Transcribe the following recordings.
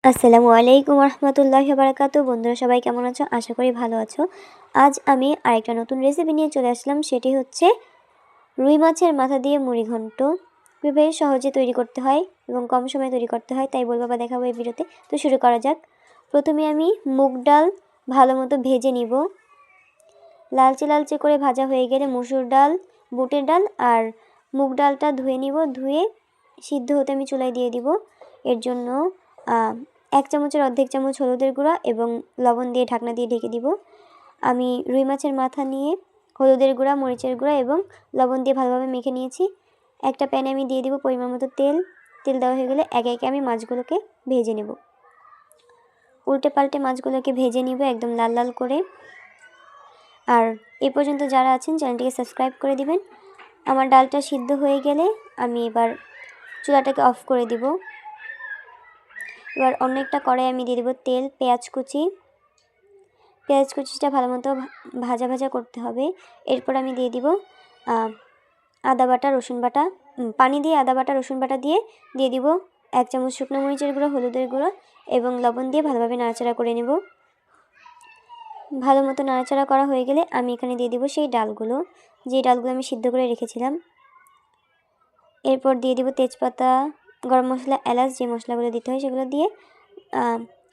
আসসালামু আলাইকুম রহমতুল্লাহি বারাকাতুহু। বন্ধুরা সবাই কেমন আছো? আশা করি ভালো আছো। আজ আমি আরেকটা নতুন রেসিপি নিয়ে চলে আসলাম। সেটি হচ্ছে রুই মাছের মাথা দিয়ে মুড়ি ঘন্ট। খুবই সহজে তৈরি করতে হয় এবং কম সময়ে তৈরি করতে হয়, তাই বলবো বা দেখাবো এই ভিডিওতে। তো শুরু করা যাক। প্রথমে আমি মুগ ডাল ভালো মতো ভেজে নিব। লালচে লালচে করে ভাজা হয়ে গেলে মসুর ডাল, বুটের ডাল আর মুগ ডালটা ধুয়ে নিব। ধুয়ে সিদ্ধ হতে আমি চুলায় দিয়ে দিব। এর জন্য 1 চামচের অর্ধেক চামচ হলুদের গুঁড়া এবং লবণ দিয়ে ঢাকনা দিয়ে ঢেকে দিব। আমি রুই মাছের মাথা নিয়ে হলুদের গুঁড়া, মরিচের গুঁড়া এবং লবণ দিয়ে ভালোভাবে মেখে নিয়েছি। একটা প্যানে আমি দিয়ে দিব পরিমাণ মতো তেল। তেল দেওয়া হয়ে গেলে একে একে আমি মাছগুলোকে ভেজে নেব। উল্টে পাল্টে মাছগুলোকে ভেজে নিব একদম লাল লাল করে। আর এই পর্যন্ত যারা আছেন চ্যানেলটিকে সাবস্ক্রাইব করে দিবেন। আমার ডালটা সিদ্ধ হয়ে গেলে আমি এবার চুলাটাকে অফ করে দিব। এবার অন্য একটা কড়াই আমি দিয়ে দিব তেল, পেঁয়াজ কুচিটা ভালো মতো ভাজা ভাজা করতে হবে। এরপর আমি দিয়ে দিব আদা বাটা, রসুন বাটা, পানি দিয়ে আদা বাটা রসুন বাটা দিয়ে দিব 1 চামচ শুকনো মরিচের গুঁড়ো, হলুদের গুঁড়ো এবং লবণ দিয়ে ভালোভাবে নাড়াচাড়া করে নেব। ভালো মতো নাড়াচাড়া করা হয়ে গেলে আমি এখানে দিয়ে দিব সেই ডালগুলো, যে ডালগুলো আমি সিদ্ধ করে রেখেছিলাম। এরপর দিয়ে দিব তেজপাতা, গরম মশলা, এলাচ, যে মশলাগুলো দিতে হয় সেগুলো দিয়ে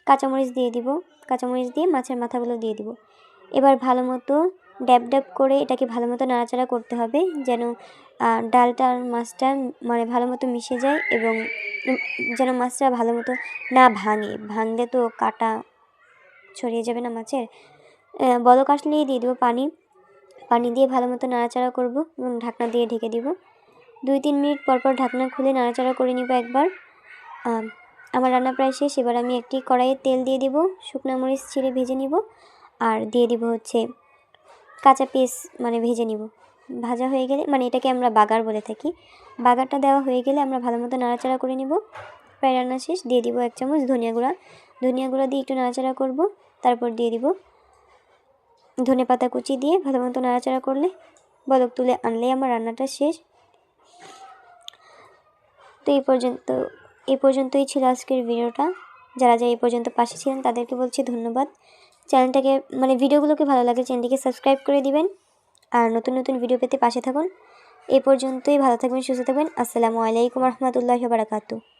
কাঁচামরিচ দিয়ে দিব। কাঁচামরিচ দিয়ে মাছের মাথাগুলো দিয়ে দিব। এবার ভালো মতো ড্যাব ড্যাব করে এটাকে ভালো মতো নাড়াচাড়া করতে হবে, যেন ডালটা আর মাছটা মানে ভালো মতো মিশে যায় এবং যেন মাছটা ভালো মতো না ভাঙলে তো কাটা ছড়িয়ে যাবে না মাছের। বলক আসলেই দিয়ে দিব পানি দিয়ে ভালো মতো নাড়াচাড়া করব এবং ঢাকনা দিয়ে ঢেকে দিব। 2-3 মিনিট পরপর ঢাকনা খুলে নাড়াচাড়া করে নিব একবার। আমার রান্না প্রায় শেষ। এবার আমি একটি কড়াইয়ে তেল দিয়ে দিব, শুকনো মরিচ ছিঁড়ে ভেজে নিব আর দিয়ে দিব হচ্ছে কাঁচা পেঁয়াজ মানে ভেজে নিব। ভাজা হয়ে গেলে মানে এটাকে আমরা বাগার বলে থাকি। বাগারটা দেওয়া হয়ে গেলে আমরা ভালো মতো নাড়াচাড়া করে নিব। প্রায় রান্না শেষ। দিয়ে দিব 1 চামচ ধনিয়া গুঁড়া দিয়ে একটু নাড়াচাড়া করব। তারপর দিয়ে দিব ধনেপাতা কুচি দিয়ে ভালো মতো নাড়াচাড়া করলে বলক তুলে আনলেই আমার রান্নাটা শেষ। তো এই পর্যন্তই ছিল আজকের ভিডিওটা। যারা এই পর্যন্ত পাশে ছিলেন তাদেরকে বলছি ধন্যবাদ। চ্যানেলটাকে ভিডিওগুলোকে ভালো লাগে চ্যানেলটিকে সাবস্ক্রাইব করে দিবেন আর নতুন নতুন ভিডিও পেতে পাশে থাকুন। এই পর্যন্তই, ভালো থাকবেন, সুস্থ থাকবেন। আসসালামু আলাইকুম রহমতুল্লাহি বারাকাতুহু।